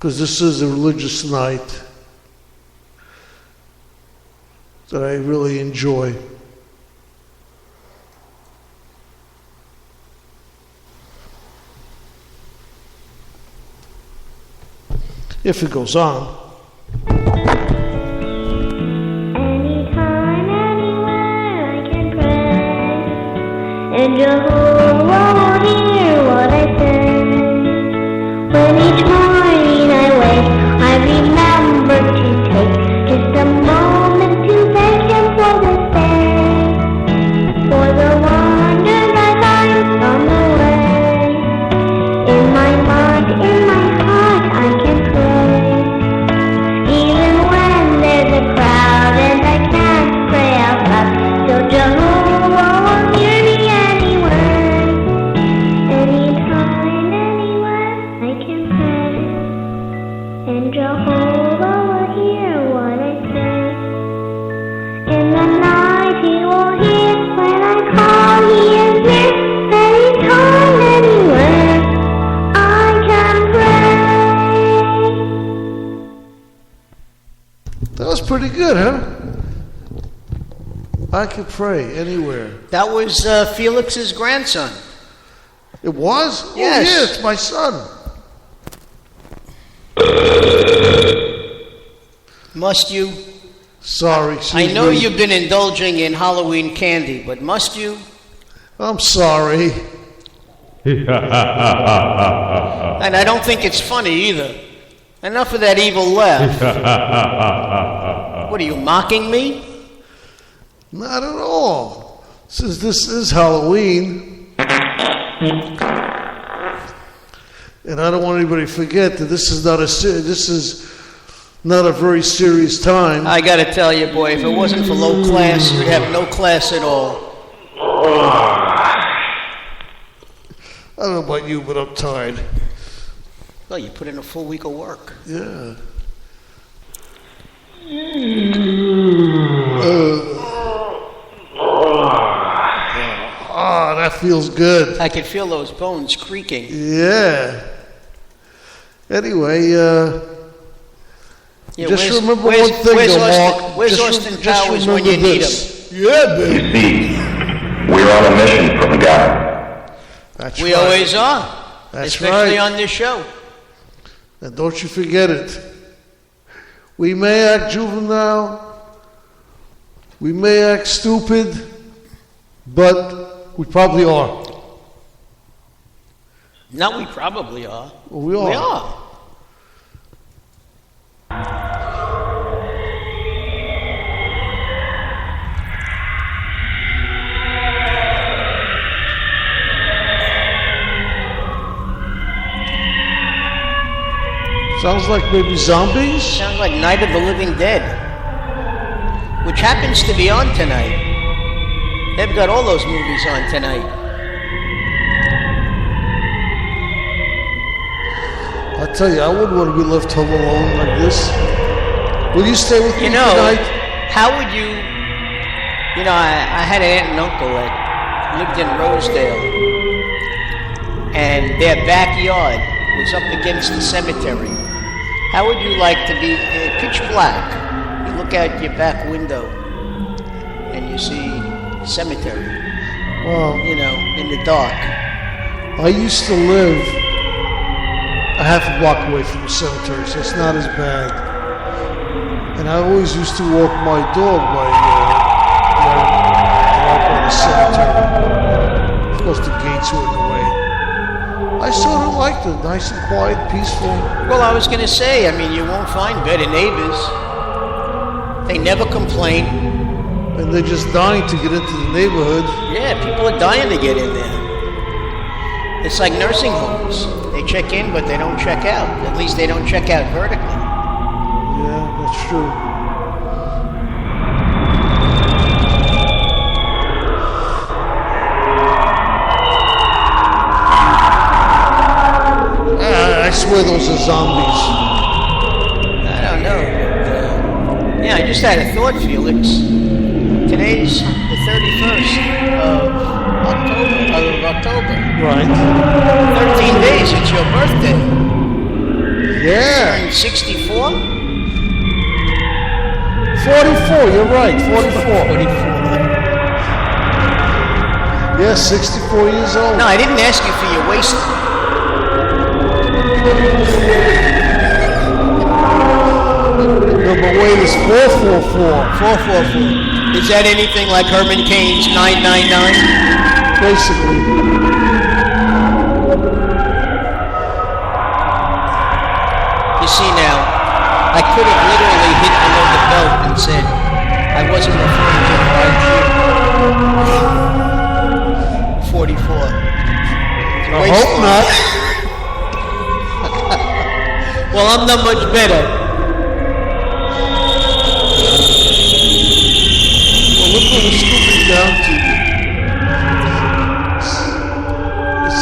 because this is a religious night that I really enjoy. If it goes on. Anytime, anywhere, I can pray, and Jehovah will hear what I say. When each morning I wake, I remember to take just a moment to thank Him for this day, for the wonders I find on the way. In my mind, in my heart, I can pray. Even when there's a crowd and I can't pray out loud, still Jehovah will hear me anywhere. Anytime, anywhere, I can pray, and Jehovah will hear what I say. In the night He will hear when I call, He is near. Anytime, anywhere, I can pray. That was pretty good, huh? I can pray anywhere. That was Felix's grandson. It was? Yes. Oh, yeah, it's my son. Must you? Sorry. I know me. you've been indulging in Halloween candy, but must you? I'm sorry. And I don't think it's funny either. Enough of that evil laugh. What are you, mocking me? Not at all. Since this is Halloween, and I don't want anybody to forget that this is not a very serious time. I gotta tell you, boy, if it wasn't for low class, you'd have no class at all. I don't know about you, but I'm tired. Well, you put in a full week of work. Yeah. That feels good. I could feel those bones creaking. Yeah. Anyway, Yeah, just remember one thing, Mark. Where's Austin Powers when you need him? Yeah, baby. See, we're on a mission from God. That's We right. always are. That's Especially right. on this show. And don't you forget it. We may act juvenile, we may act stupid, but we probably are. No, we probably are. Well, we are. We are. Sounds like maybe zombies? Sounds like Night of the Living Dead, which happens to be on tonight. They've got all those movies on tonight. I tell you, I wouldn't want to be left home alone like this. Will you stay with me tonight? How would you... I had an aunt and uncle that lived in Rosedale, and their backyard was up against the cemetery. How would you like to be pitch black? You look out your back window, and you see the cemetery, Well, in the dark. I used to live a half a block away from the cemetery, so it's not as bad. And I always used to walk my dog by the cemetery. Of course, the gates were in the way. I sort of liked it, nice and quiet, peaceful. Well, I was going to say, you won't find better neighbors. They never complain. And they're just dying to get into the neighborhood. Yeah, people are dying to get in there. It's like nursing homes. They check in, but they don't check out. At least they don't check out vertically. Yeah, that's true. I swear those are zombies. I don't know. But, I just had a thought, Felix. Today's the 31st of October. Right. 13 days, it's your birthday. Yeah. turned 64? 44, you're right, 44. 44. Yes, 64 years old. No, I didn't ask you for your waist. No, but wait, it's 444. 444. Is that anything like Herman Cain's 999? Basically. You see now, I could have literally hit below the belt and said I wasn't referring to the right shoe. 44. I hope not. Well, I'm not much better. Well, look what we're scooping down to.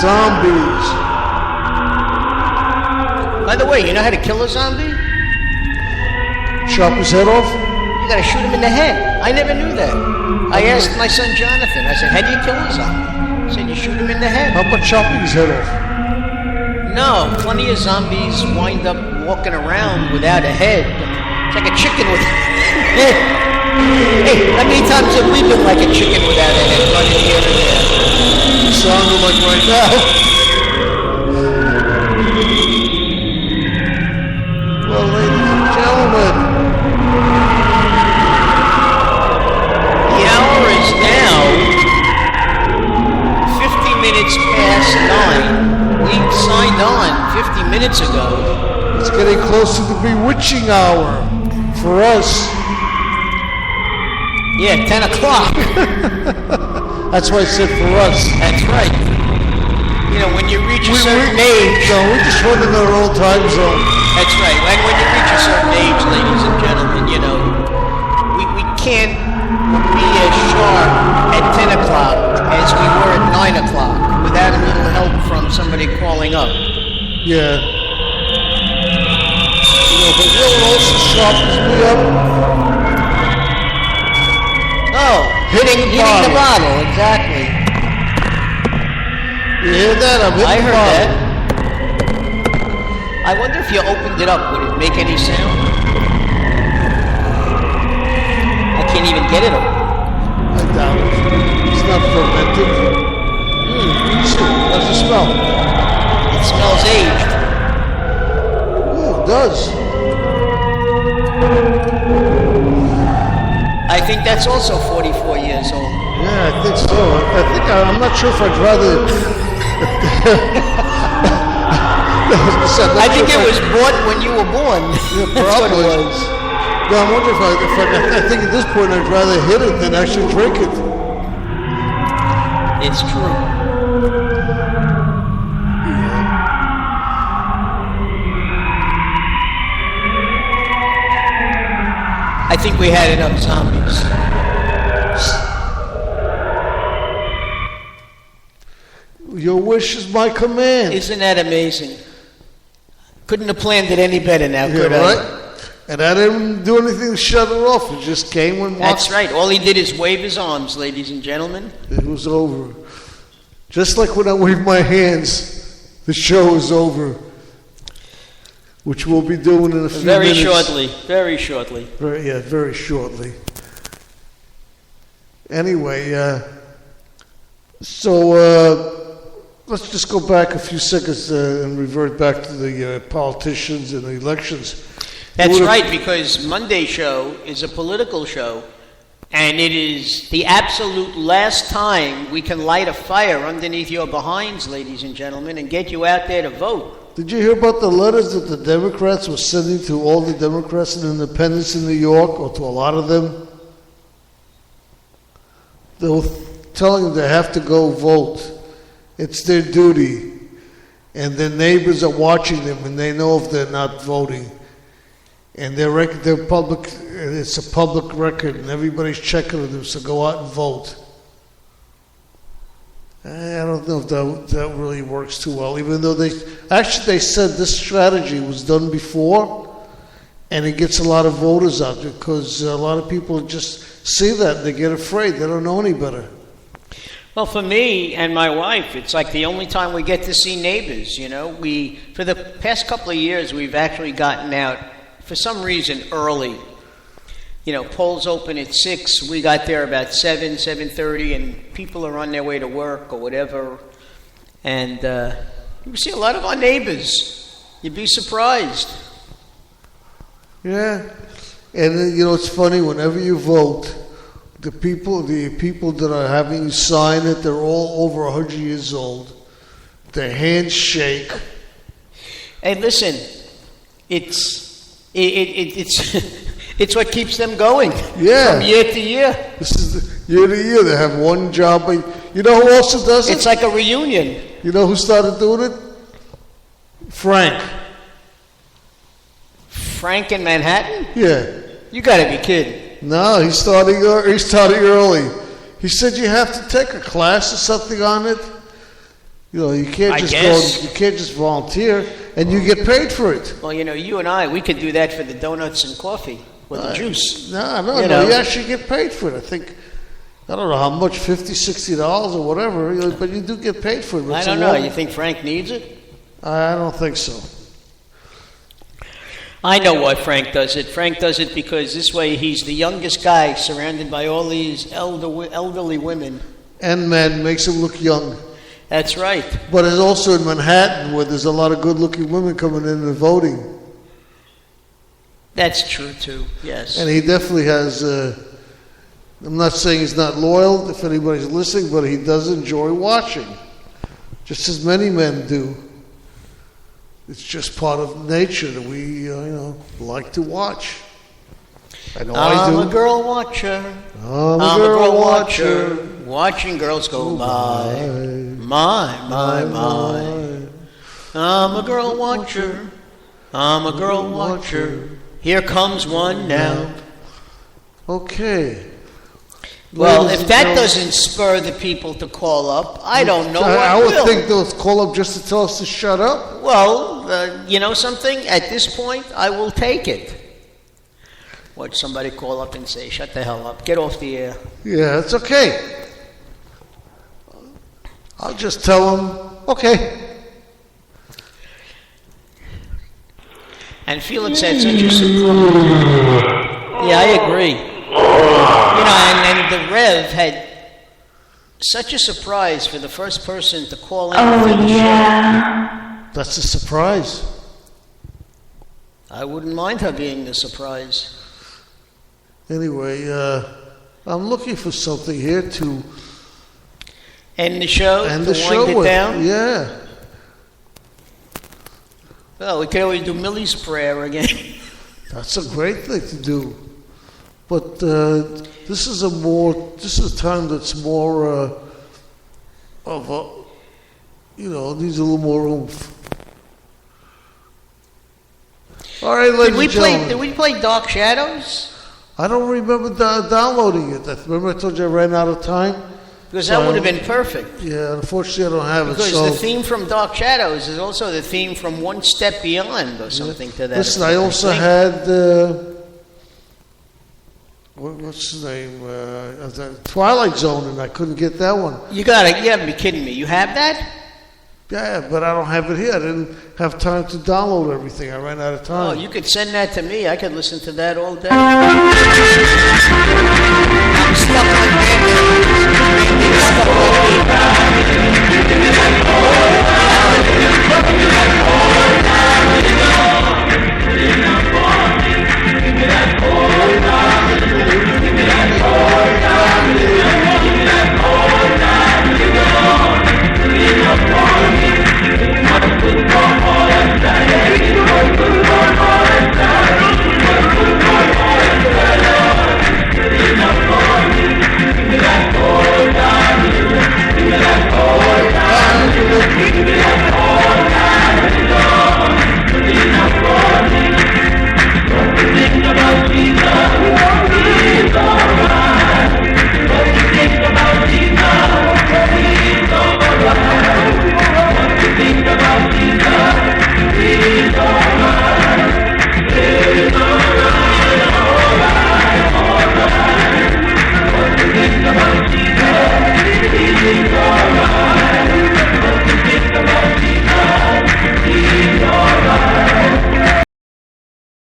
Zombies. By the way, you know how to kill a zombie? Chop his head off? You gotta shoot him in the head. I never knew that. I asked my son Jonathan, I said, how do you kill a zombie? He said, you shoot him in the head. How about chopping his head off? No, plenty of zombies wind up walking around without a head. It's like a chicken with hey, how many times have we been like a chicken without a head running here and there? You sound like right now. Well, ladies and gentlemen, the hour is now 50 minutes past 9. We signed on 50 minutes ago. it's getting close to the bewitching hour for us. Yeah, 10 o'clock. That's why I said for us. That's right. You know, when you reach a certain age. No, we're just running our own time zone. That's right. And when you reach a certain age, ladies and gentlemen, you know, we can't be as sharp at 10 o'clock as we were at 9 o'clock without a little help from somebody calling up. Yeah. You know, but Will also sharpens me up. Oh, hitting the bottle, exactly. You hear that? I'm hitting I the heard bottle. that. I wonder if you opened it up, would it make any sound? I can't even get it open. I doubt it. It's not fermented. How's it smell? It smells aged. Ooh, it does. I think that's also 44 years old. Yeah, I think so. I'm not sure if I'd rather. I think it was bought when you were born. Yeah, That's what it probably. was. No, I'm wondering I think at this point I'd rather hit it than actually drink it. It's true. I think we had enough zombies. Your wish is my command. Isn't that amazing? Couldn't have planned it any better now, Yeah, could I? right? And I didn't do anything to shut it off. It just came when That's right. All he did is wave his arms, ladies and gentlemen. It was over. Just like when I wave my hands, the show is over. Which we'll be doing in a few Very minutes. shortly. Very shortly. Very shortly. Anyway, let's just go back a few seconds and revert back to the politicians and the elections. That's right, because Monday's show is a political show, and it is the absolute last time we can light a fire underneath your behinds, ladies and gentlemen, and get you out there to vote. Did you hear about the letters that the Democrats were sending to all the Democrats and independents in New York, or to a lot of them? They were telling them they have to go vote. It's their duty. And their neighbors are watching them, and they know if they're not voting. And they're public. It's a public record, and everybody's checking on them. So go out and vote. I don't know if that really works too well. Even though they said this strategy was done before, and it gets a lot of voters out because a lot of people just see that and they get afraid. They don't know any better. Well, for me and my wife, it's like the only time we get to see neighbors, you know. For the past couple of years, we've actually gotten out, for some reason, early. You know, polls open at 6, we got there about 7:30, and people are on their way to work or whatever. And we see a lot of our neighbors. You'd be surprised. Yeah. And, it's funny, whenever you vote, the people that are having you sign it, they're all over 100 years old. Their hands shake. Hey, listen, it's it's what keeps them going. Yeah. From year to year. This is year to year. They have one job. You know who also does it? It's like a reunion. You know who started doing it? Frank. Frank in Manhattan? Yeah. You gotta be kidding. No, he's starting early. He said you have to take a class or something on it. You can't just you can't just volunteer, and you get paid for it. Well, you and I, we could do that for the donuts and coffee or the juice. No, you actually get paid for it. I think, I don't know how much, $50, $60 or whatever, but you do get paid for it. I don't know. You think Frank needs it? I don't think so. I know why Frank does it. Frank does it because this way he's the youngest guy surrounded by all these elderly women. And men, makes him look young. That's right. But it's also in Manhattan where there's a lot of good-looking women coming in and voting. That's true, too, yes. And he definitely has, I'm not saying he's not loyal, if anybody's listening, but he does enjoy watching. Just as many men do. It's just part of nature that we, like to watch. I know I do. I'm a girl watcher. I'm a girl watcher. Watching girls go by. My. I'm a girl watcher. I'm a girl watcher. Here comes one now. Okay. Well, if that doesn't spur the people to call up, I don't know what will. I would think they'll call up just to tell us to shut up. Well, you know something? At this point, I will take it. Watch somebody call up and say, shut the hell up. Get off the air. Yeah, it's okay. I'll just tell them, okay. And Felix had such a surprise. Yeah, I agree. And the Rev had such a surprise for the first person to call in. Oh, yeah. That's a surprise. I wouldn't mind her being the surprise. Anyway, I'm looking for something here to end the show. End to the show wind with. It down. Yeah. Well, we could always do Millie's prayer again. That's a great thing to do. But this is a time that's more of a, needs a little more oomph. All right, ladies and gentlemen. Did we play Dark Shadows? I don't remember downloading it. Remember I told you I ran out of time? Because that would have been perfect. Yeah, unfortunately I don't have it. Because the theme from Dark Shadows is also the theme from One Step Beyond or something to that. Listen, I also had, what's his name? Twilight Zone, and I couldn't get that one. You haven't be kidding me. You have that? Yeah, but I don't have it here. I didn't have time to download everything. I ran out of time. Oh, you could send that to me. I could listen to that all day. I'm stuck on